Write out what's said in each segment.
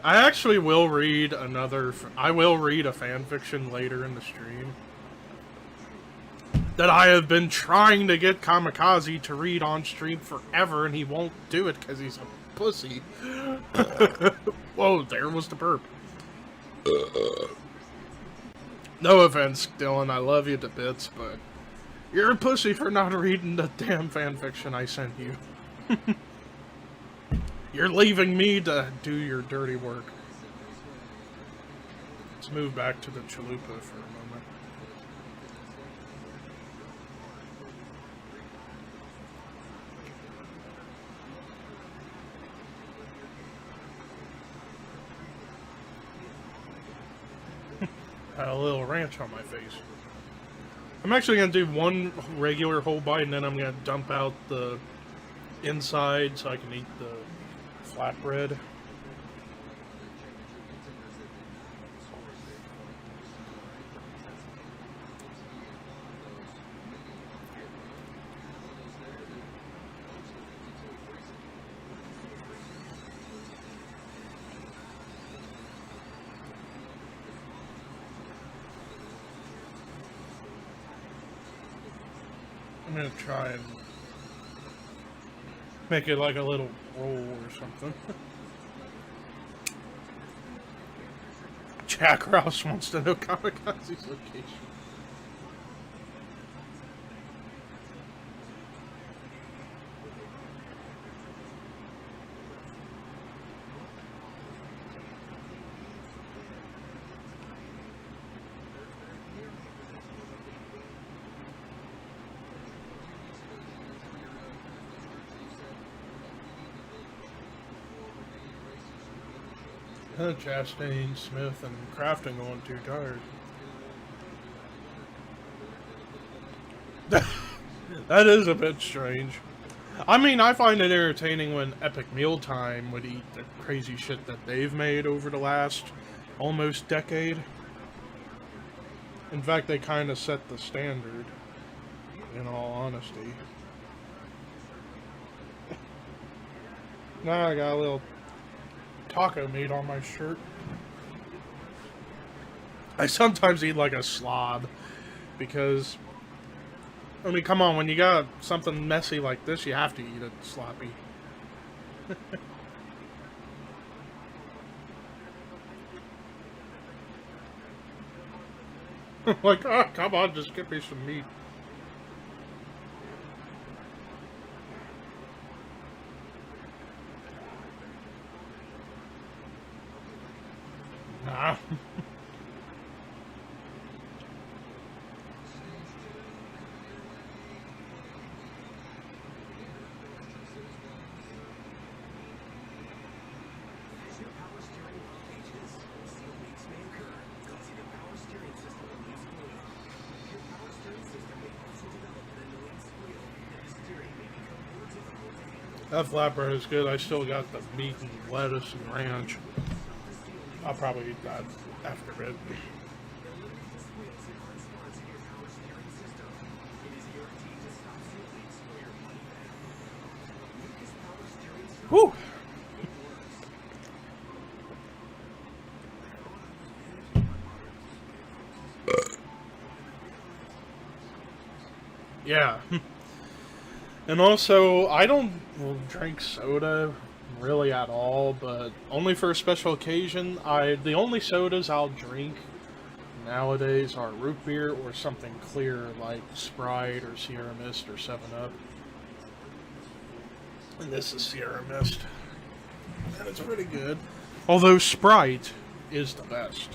I actually will read I will read a fanfiction later in the stream that I have been trying to get Kamikaze to read on stream forever, and he won't do it because he's a pussy. Whoa, there was the burp. No offense, Dylan, I love you to bits, but you're a pussy for not reading the damn fanfiction I sent you. You're leaving me to do your dirty work. Let's move back to the chalupa for a moment. Had a little ranch on my face. I'm actually going to do one regular whole bite, and then I'm going to dump out the inside so I can eat the flatbread. I'm gonna try and make it like a little roll or something. Jack Rouse wants to know Kamikaze's location. Chastain, Smith, and Crafting on too tired. That is a bit strange. I mean, I find it entertaining when Epic Mealtime would eat the crazy shit that they've made over the last almost decade. In fact, they kind of set the standard, in all honesty. Now I got a little taco meat on my shirt. I sometimes eat like a slob because, I mean, come on, when you got something messy like this, you have to eat it sloppy. Like, oh, come on, just give me some meat. Nah. That flatbread is good. I still got the meat and lettuce and ranch. I'll probably eat that after it. Whew! Yeah. And also, I don't drink soda really at all, but only for a special occasion. The only sodas I'll drink nowadays are root beer or something clear like Sprite or Sierra Mist or 7-Up. And this is Sierra Mist. And it's pretty good. Although Sprite is the best.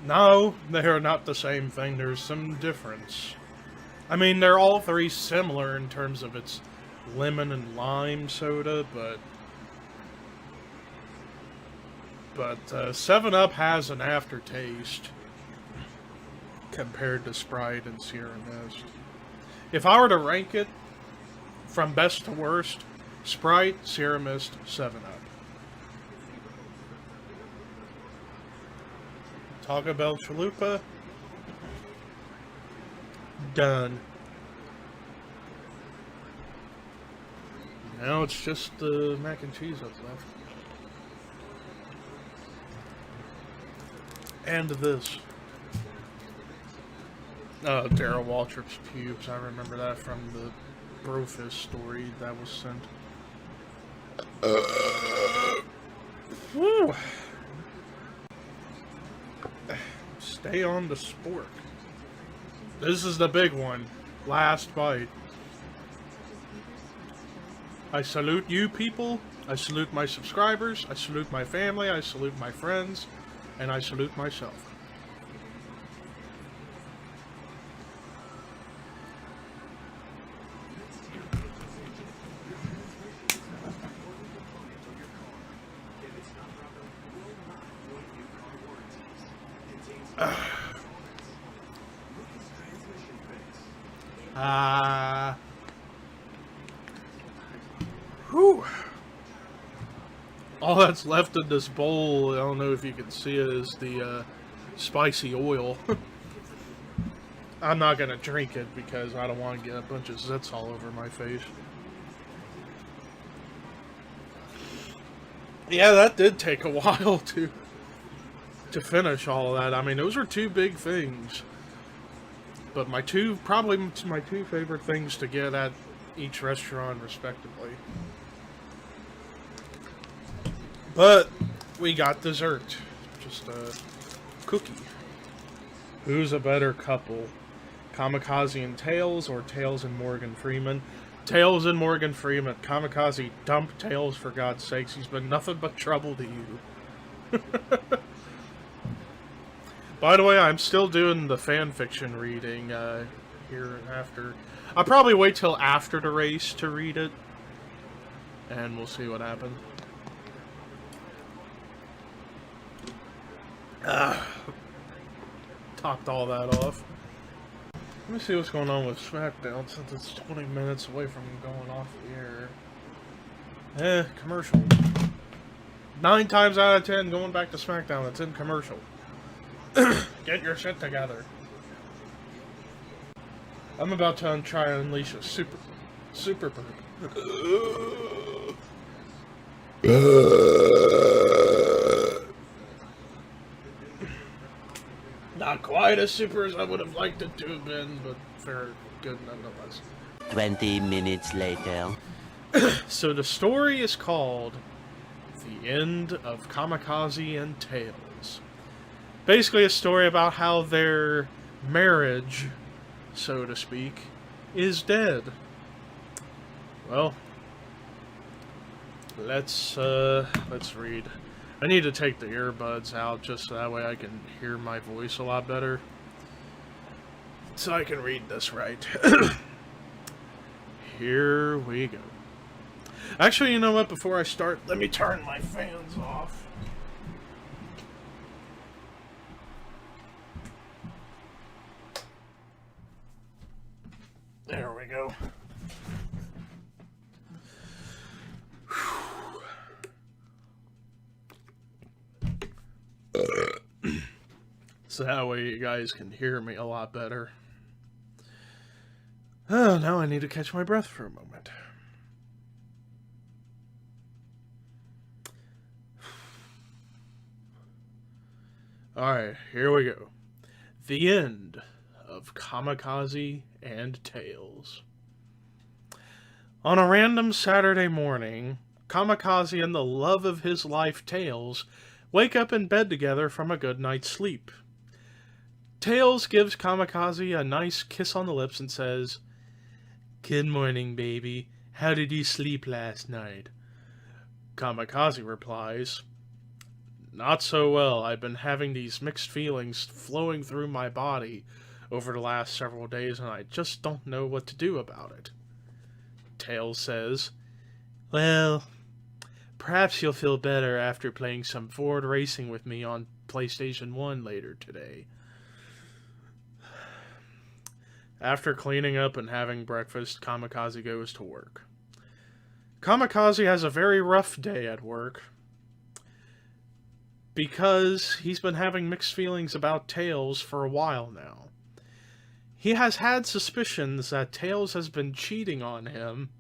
No, they are not the same thing. There's some difference. I mean, they're all three similar in terms of its lemon and lime soda, but 7-Up has an aftertaste compared to Sprite and Sierra Mist. If I were to rank it from best to worst, Sprite, Sierra Mist, 7-Up. Taco Bell Chalupa. Done. Now it's just the mac and cheese that's left. And this. Daryl Waltrip's pubes. I remember that from the Brofist story that was sent. Woo! Stay on the spork. This is the big one. Last bite. I salute you people. I salute my subscribers. I salute my family. I salute my friends. And I salute myself. Whew. All that's left in this bowl, I don't know if you can see it, is the spicy oil. I'm not gonna drink it because I don't want to get a bunch of zits all over my face. Yeah, that did take a while to finish all of that. I mean, those are two big things. But probably my two favorite things to get at each restaurant, respectively. But we got dessert. Just a cookie. Who's a better couple? Kamikaze and Tails or Tails and Morgan Freeman? Tails and Morgan Freeman. Kamikaze, dump Tails for God's sakes. He's been nothing but trouble to you. By the way, I'm still doing the fanfiction reading here and after. I'll probably wait till after the race to read it. And we'll see what happens. Topped all that off. Let me see what's going on with SmackDown since it's 20 minutes away from going off the air. Commercial. 9 times out of 10 going back to SmackDown, it's in commercial. Get your shit together. I'm about to try and unleash a super burp. Not quite as super as I would have liked it to have been, but very good nonetheless. 20 minutes later. So the story is called The End of Kamikaze and Tails. Basically a story about how their marriage, so to speak, is dead. Well, let's read. I need to take the earbuds out just so that way I can hear my voice a lot better. So I can read this right. Here we go. Actually, you know what? Before I start, let me turn my fans off. There we go. So that way you guys can hear me a lot better. Oh, now I need to catch my breath for a moment. Alright, here we go. The End of Kamikaze and Tails. On a random Saturday morning, Kamikaze and the love of his life, Tails, wake up in bed together from a good night's sleep. Tails gives Kamikaze a nice kiss on the lips and says, "Good morning, baby. How did you sleep last night?" Kamikaze replies, "Not so well. I've been having these mixed feelings flowing through my body over the last several days, and I just don't know what to do about it." Tails says, "Well, perhaps you'll feel better after playing some Ford racing with me on PlayStation 1 later today." After cleaning up and having breakfast, Kamikaze goes to work. Kamikaze has a very rough day at work because he's been having mixed feelings about Tails for a while now. He has had suspicions that Tails has been cheating on him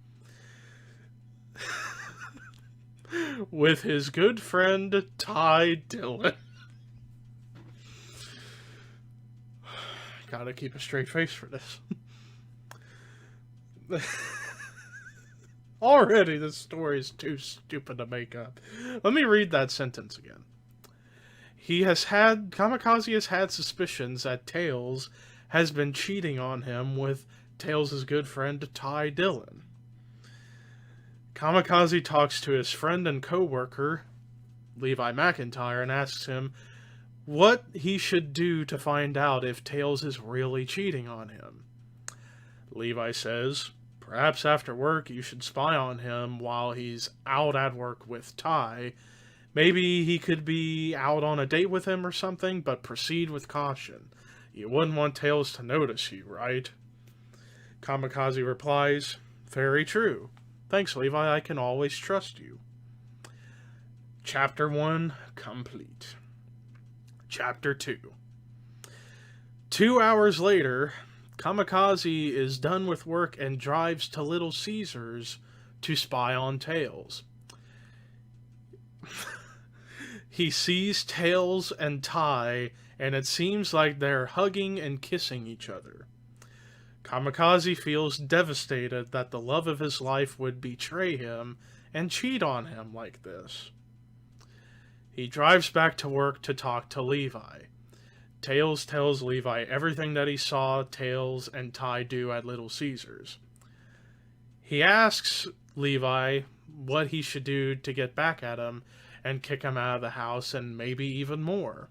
with his good friend Ty Dillon. Gotta keep a straight face for this. Already, this story is too stupid to make up. Let me read that sentence again. Kamikaze has had suspicions that Tails has been cheating on him with Tails' good friend Ty Dillon. Kamikaze talks to his friend and co-worker, Levi McIntyre, and asks him what he should do to find out if Tails is really cheating on him. Levi says, perhaps after work you should spy on him while he's out at work with Ty. Maybe he could be out on a date with him or something, but proceed with caution. You wouldn't want Tails to notice you, right? Kamikaze replies, very true. Thanks, Levi, I can always trust you. Chapter 1 complete. Chapter 2. 2 hours later, Kamikaze is done with work and drives to Little Caesars to spy on Tails. He sees Tails and Ty, and it seems like they're hugging and kissing each other. Kamikaze feels devastated that the love of his life would betray him and cheat on him like this. He drives back to work to talk to Levi. Tails tells Levi everything that he saw Tails and Ty do at Little Caesars. He asks Levi what he should do to get back at him and kick him out of the house and maybe even more.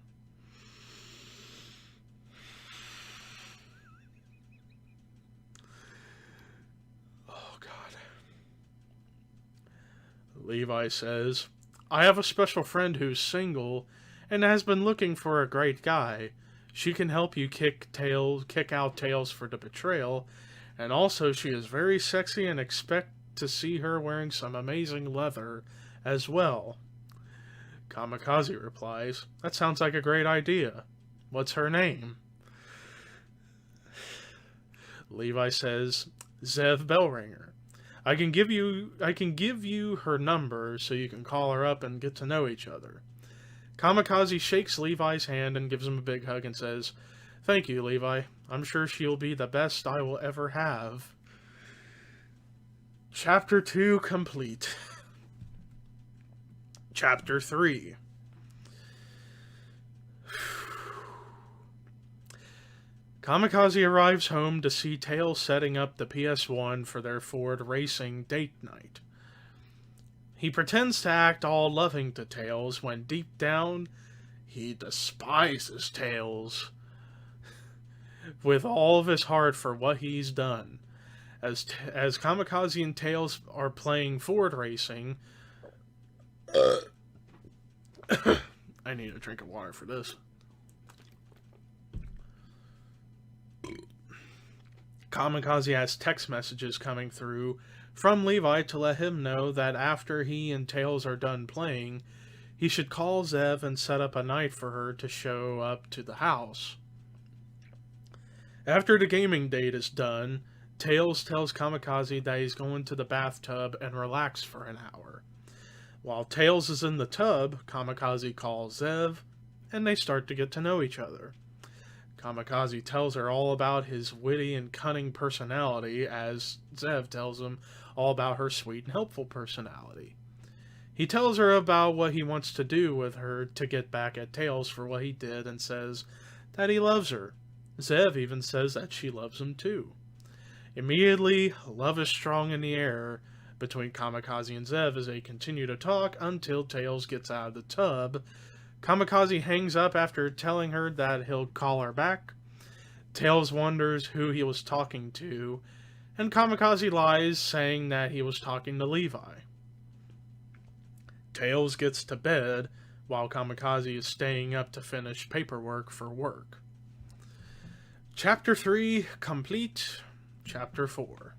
Oh, God. Levi says, I have a special friend who's single and has been looking for a great guy. She can help you kick out Tails for the betrayal, and also she is very sexy and expect to see her wearing some amazing leather as well. Kamikaze replies, that sounds like a great idea. What's her name? Levi says, Zev Bellringer. I can give you her number so you can call her up and get to know each other. Kamikaze shakes Levi's hand and gives him a big hug and says, thank you, Levi. I'm sure she'll be the best I will ever have. Chapter 2 complete. Chapter 3. Kamikaze arrives home to see Tails setting up the PS1 for their Ford racing date night. He pretends to act all loving to Tails when deep down, he despises Tails with all of his heart for what he's done. As Kamikaze and Tails are playing Ford racing... I need a drink of water for this. Kamikaze has text messages coming through from Levi to let him know that after he and Tails are done playing, he should call Zev and set up a night for her to show up to the house. After the gaming date is done, Tails tells Kamikaze that he's going to the bathtub and relax for an hour. While Tails is in the tub, Kamikaze calls Zev, and they start to get to know each other. Kamikaze tells her all about his witty and cunning personality, as Zev tells him all about her sweet and helpful personality. He tells her about what he wants to do with her to get back at Tails for what he did and says that he loves her. Zev even says that she loves him too. Immediately, love is strong in the air between Kamikaze and Zev as they continue to talk until Tails gets out of the tub. Kamikaze hangs up after telling her that he'll call her back. Tails wonders who he was talking to, and Kamikaze lies, saying that he was talking to Levi. Tails gets to bed, while Kamikaze is staying up to finish paperwork for work. Chapter 3 complete. Chapter 4.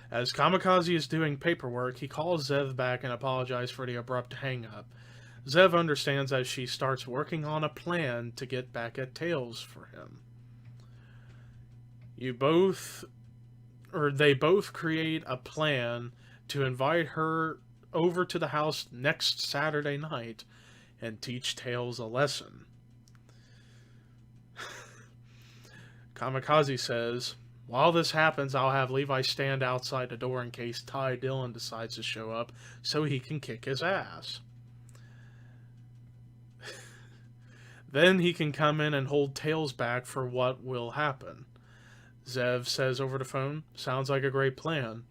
As Kamikaze is doing paperwork, he calls Zev back and apologizes for the abrupt hang-up. Zev understands as she starts working on a plan to get back at Tails for him. They both create a plan to invite her over to the house next Saturday night and teach Tails a lesson. Kamikaze says, while this happens, I'll have Levi stand outside the door in case Ty Dillon decides to show up so he can kick his ass. Then he can come in and hold Tails back for what will happen. Zev says over the phone, sounds like a great plan.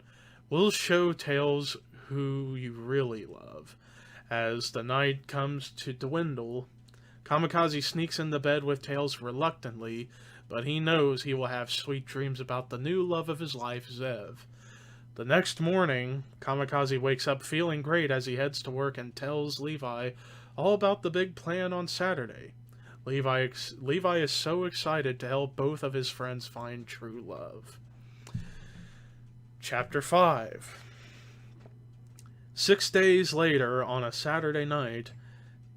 We'll show Tails who you really love. As the night comes to dwindle, Kamikaze sneaks into bed with Tails reluctantly, but he knows he will have sweet dreams about the new love of his life, Zev. The next morning, Kamikaze wakes up feeling great as he heads to work and tells Levi all about the big plan on Saturday. Levi is so excited to help both of his friends find true love. Chapter 5. 6 days later, on a Saturday night,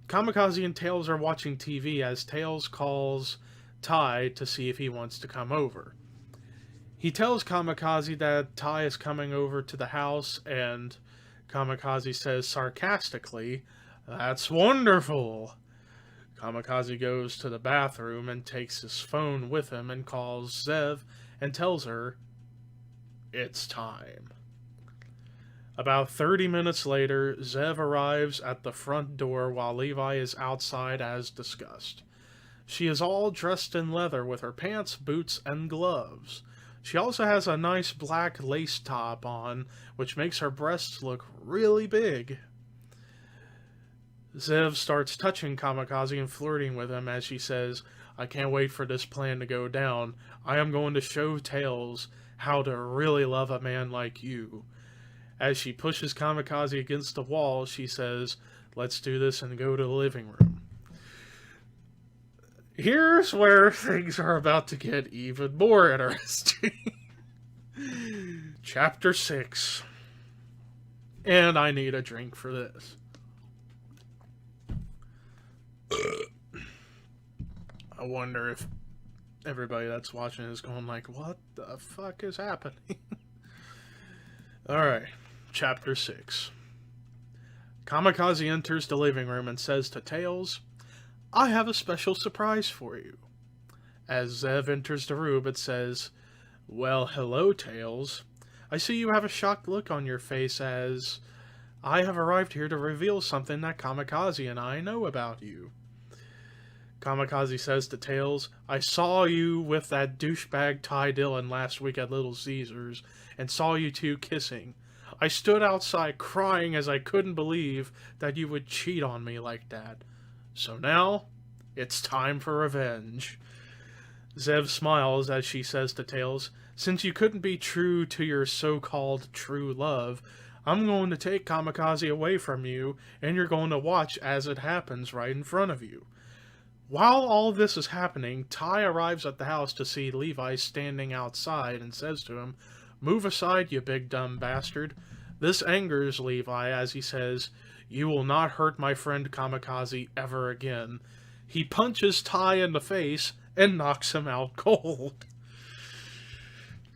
Kamikaze and Tails are watching TV as Tails calls Ty to see if he wants to come over. He tells Kamikaze that Ty is coming over to the house, and Kamikaze says sarcastically, "That's wonderful." Kamikaze goes to the bathroom and takes his phone with him and calls Zev and tells her, it's time. About 30 minutes later, Zev arrives at the front door while Levi is outside as discussed. She is all dressed in leather with her pants, boots, and gloves. She also has a nice black lace top on, which makes her breasts look really big. Zev starts touching Kamikaze and flirting with him as she says, I can't wait for this plan to go down. I am going to show Tails how to really love a man like you. As she pushes Kamikaze against the wall, she says, let's do this and go to the living room. Here's where things are about to get even more interesting. Chapter 6. And I need a drink for this. I wonder if everybody that's watching is going like, what the fuck is happening? Alright, Chapter 6. Kamikaze enters the living room and says to Tails, I have a special surprise for you. As Zev enters the room, it says, well, hello, Tails. I see you have a shocked look on your face as I have arrived here to reveal something that Kamikaze and I know about you. Kamikaze says to Tails, I saw you with that douchebag Ty Dillon last week at Little Caesars, and saw you two kissing. I stood outside crying as I couldn't believe that you would cheat on me like that. So now, it's time for revenge. Zev smiles as she says to Tails, since you couldn't be true to your so-called true love, I'm going to take Kamikaze away from you, and you're going to watch as it happens right in front of you. While all this is happening, Ty arrives at the house to see Levi standing outside and says to him, move aside, you big dumb bastard. This angers Levi as he says, you will not hurt my friend Kamikaze ever again. He punches Ty in the face and knocks him out cold.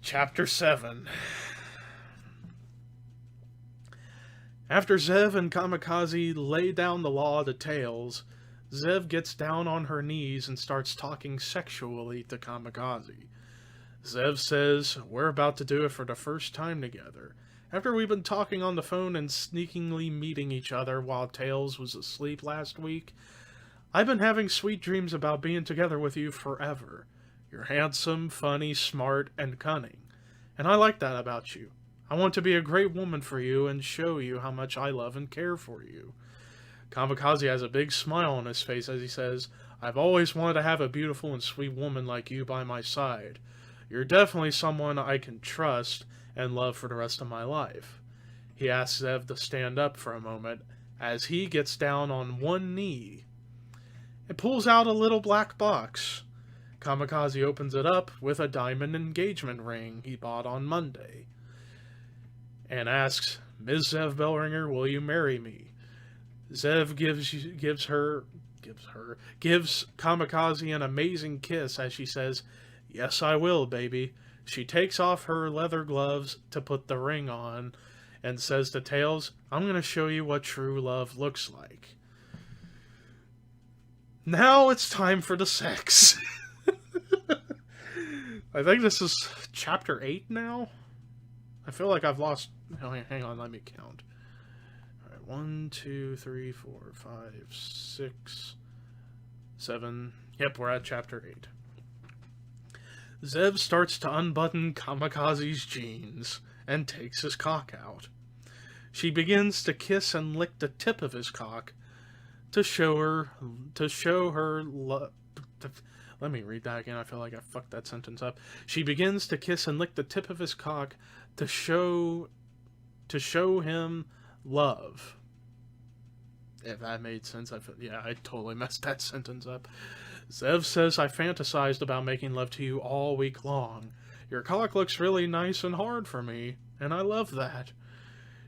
Chapter 7. After Zev and Kamikaze lay down the law to Tails, Zev gets down on her knees and starts talking sexually to Kamikaze. Zev says, we're about to do it for the first time together. After we've been talking on the phone and sneakingly meeting each other while Tails was asleep last week, I've been having sweet dreams about being together with you forever. You're handsome, funny, smart, and cunning. And I like that about you. I want to be a great woman for you and show you how much I love and care for you. Kamikaze has a big smile on his face as he says, I've always wanted to have a beautiful and sweet woman like you by my side. You're definitely someone I can trust and love for the rest of my life. He asks Zev to stand up for a moment as he gets down on one knee and pulls out a little black box. Kamikaze opens it up with a diamond engagement ring he bought on Monday and asks, Ms. Zev Bellringer, will you marry me? Zev gives Kamikaze an amazing kiss as she says, yes, I will, baby. She takes off her leather gloves to put the ring on and says to Tails, I'm going to show you what true love looks like. Now it's time for the sex. I think this is chapter 8 now. I feel like I've lost... Oh, hang on, let me count. Alright, 1, 2, 3, 4, 5, 6, 7... Yep, we're at chapter 8. Zev starts to unbutton Kamikaze's jeans and takes his cock out. She begins to kiss and lick the tip of his cock to show her love. Let me read that again. I feel like I fucked that sentence up. She begins to kiss and lick the tip of his cock to show him love. If that made sense, I totally messed that sentence up. Zev says, I fantasized about making love to you all week long. Your cock looks really nice and hard for me, and I love that.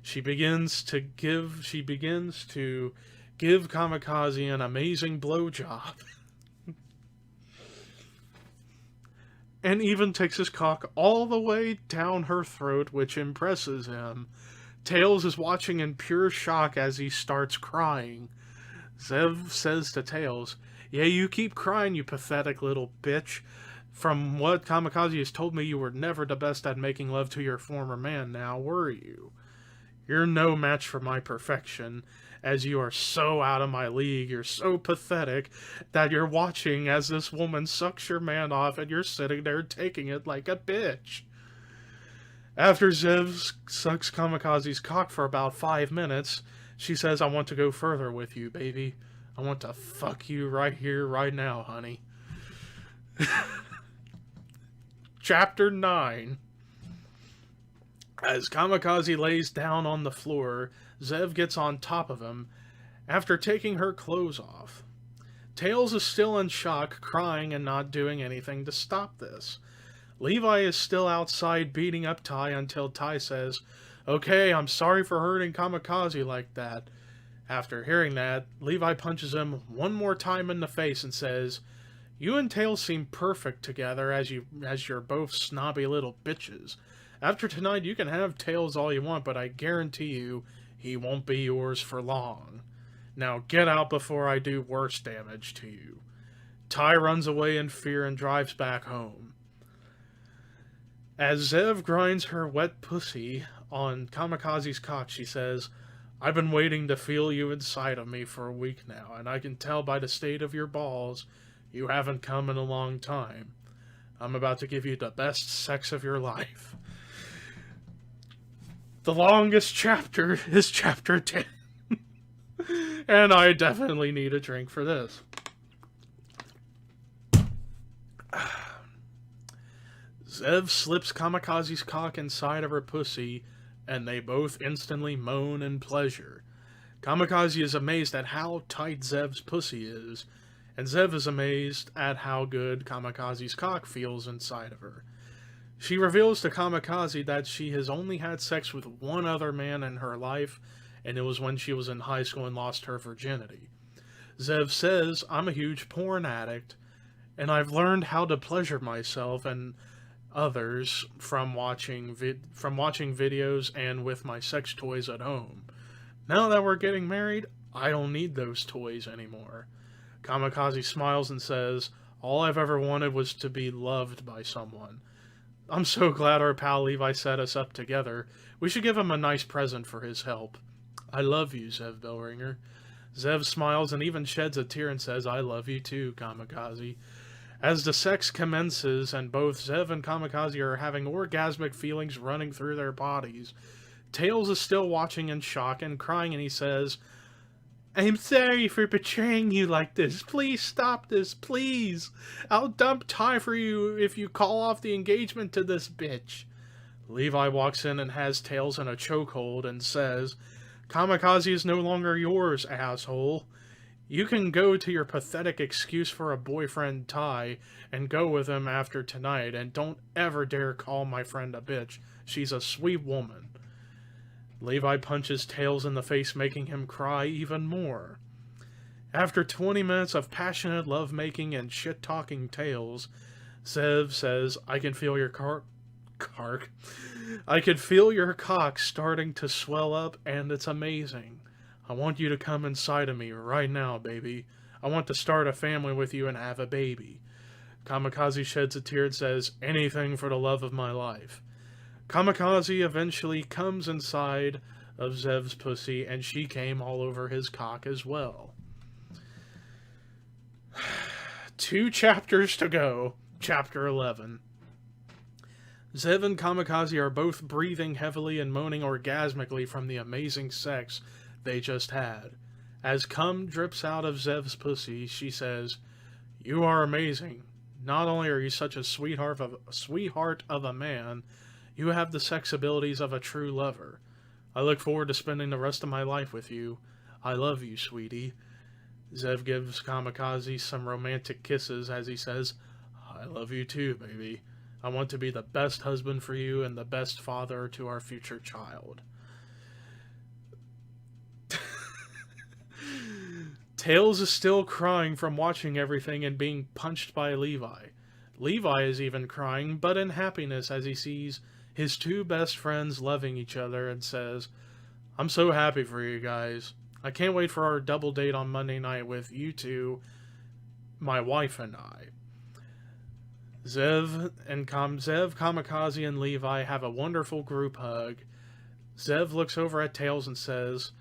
She begins to give Kamikaze an amazing blowjob. And even takes his cock all the way down her throat, which impresses him. Tails is watching in pure shock as he starts crying. Zev says to Tails, yeah, you keep crying, you pathetic little bitch. From what Kamikaze has told me, you were never the best at making love to your former man, now were you? You're no match for my perfection, as you are so out of my league, you're so pathetic, that you're watching as this woman sucks your man off and you're sitting there taking it like a bitch. After Zev sucks Kamikaze's cock for about 5 minutes, she says, I want to go further with you, baby. I want to fuck you right here, right now, honey. Chapter 9. As Kamikaze lays down on the floor, Zev gets on top of him after taking her clothes off. Tails is still in shock, crying and not doing anything to stop this. Levi is still outside beating up Ty until Ty says, okay, I'm sorry for hurting Kamikaze like that. After hearing that, Levi punches him one more time in the face and says, you and Tails seem perfect together as you're both snobby little bitches. After tonight, you can have Tails all you want, but I guarantee you, he won't be yours for long. Now get out before I do worse damage to you. Ty runs away in fear and drives back home. As Zev grinds her wet pussy on Kamikaze's cock, she says, I've been waiting to feel you inside of me for a week now, and I can tell by the state of your balls, you haven't come in a long time. I'm about to give you the best sex of your life. The longest chapter is chapter 10. And I definitely need a drink for this. Zev slips Kamikaze's cock inside of her pussy, and they both instantly moan in pleasure. Kamikaze is amazed at how tight Zev's pussy is, and Zev is amazed at how good Kamikaze's cock feels inside of her. She reveals to Kamikaze that she has only had sex with one other man in her life, and it was when she was in high school and lost her virginity. Zev says, I'm a huge porn addict, and I've learned how to pleasure myself and others from watching videos and with my sex toys at home. Now that we're getting married, I don't need those toys anymore. Kamikaze smiles and says, all I've ever wanted was to be loved by someone. I'm so glad our pal Levi set us up together. We should give him a nice present for his help. I love you, Zev Bellringer. Zev smiles and even sheds a tear and says, I love you too, Kamikaze. As the sex commences and both Zev and Kamikaze are having orgasmic feelings running through their bodies, Tails is still watching in shock and crying, and he says, I'm sorry for betraying you like this. Please stop this, please. I'll dump Ty for you if you call off the engagement to this bitch. Levi walks in and has Tails in a chokehold and says, Kamikaze is no longer yours, asshole. You can go to your pathetic excuse for a boyfriend, Ty, and go with him after tonight, and don't ever dare call my friend a bitch. She's a sweet woman. Levi punches Tails in the face, making him cry even more. After 20 minutes of passionate lovemaking and shit-talking Tails, Zev says, I can feel your I can feel your cock starting to swell up, and it's amazing. I want you to come inside of me right now, baby. I want to start a family with you and have a baby. Kamikaze sheds a tear and says, "Anything for the love of my life." Kamikaze eventually comes inside of Zev's pussy, and she came all over his cock as well. 2 chapters to go. Chapter 11. Zev and Kamikaze are both breathing heavily and moaning orgasmically from the amazing sex they just had. As cum drips out of Zev's pussy, she says, "You are amazing. Not only are you such a sweetheart of a man, you have the sex abilities of a true lover. I look forward to spending the rest of my life with you. I love you, sweetie." Zev gives Kamikaze some romantic kisses as he says, "I love you too, baby. I want to be the best husband for you and the best father to our future child." Tails is still crying from watching everything and being punched by Levi. Levi is even crying, but in happiness as he sees his 2 best friends loving each other and says, "I'm so happy for you guys. I can't wait for our double date on Monday night with you two, my wife and I." Zev, Kamikaze, and Levi have a wonderful group hug. Zev looks over at Tails and says,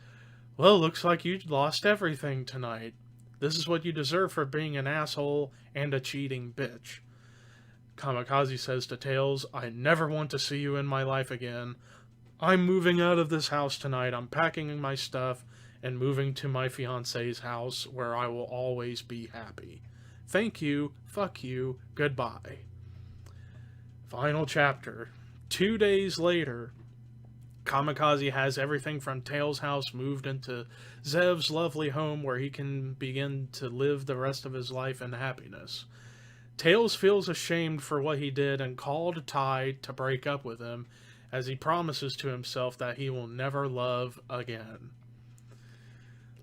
"Well, looks like you lost everything tonight. This is what you deserve for being an asshole and a cheating bitch." Kamikaze says to Tails, "I never want to see you in my life again. I'm moving out of this house tonight. I'm packing my stuff and moving to my fiance's house where I will always be happy. Thank you, fuck you, goodbye." Final chapter. 2 days later, Kamikaze has everything from Tails' house moved into Zev's lovely home where he can begin to live the rest of his life in happiness. Tails feels ashamed for what he did and called Ty to break up with him, as he promises to himself that he will never love again.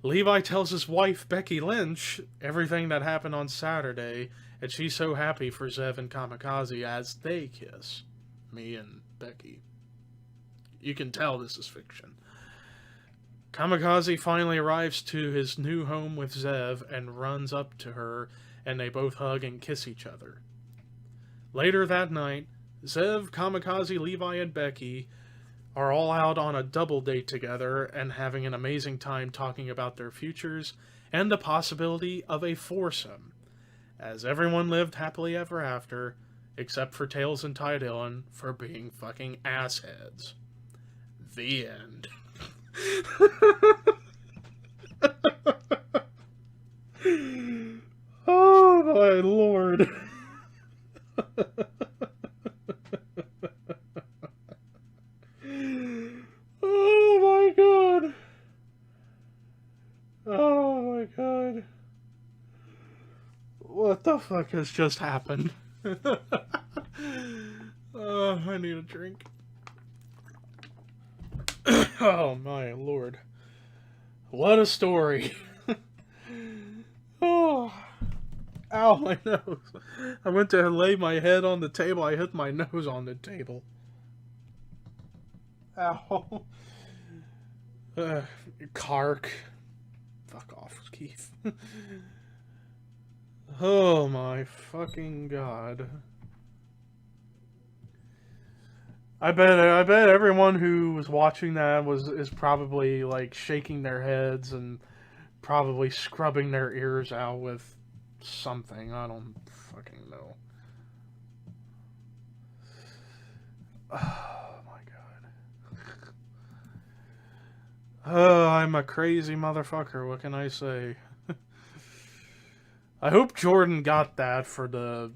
Levi tells his wife, Becky Lynch, everything that happened on Saturday, and she's so happy for Zev and Kamikaze as they kiss. Me and Becky. You can tell this is fiction. Kamikaze finally arrives to his new home with Zev and runs up to her, and they both hug and kiss each other. Later that night, Zev, Kamikaze, Levi, and Becky are all out on a double date together and having an amazing time talking about their futures and the possibility of a foursome, as everyone lived happily ever after, except for Tails and Ty Dillon for being fucking assheads. The end. Oh my lord. Oh my god. Oh my god. What the fuck has just happened? Oh, I need a drink. Oh my lord. What a story. Oh. Ow, my nose. I went to lay my head on the table. I hit my nose on the table. Ow. Kark. Fuck off, Keith. Oh my fucking god. I bet everyone who was watching that is probably like shaking their heads and probably scrubbing their ears out with something. I don't fucking know. Oh my god. Oh, I'm a crazy motherfucker. What can I say? I hope Jordan got that for the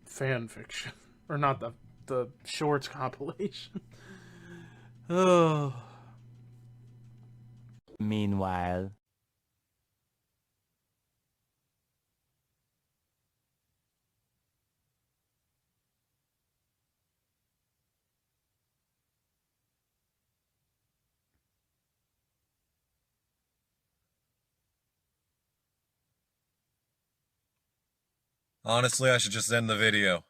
fanfiction. Or not the shorts compilation. Oh. Meanwhile. Honestly, I should just end the video.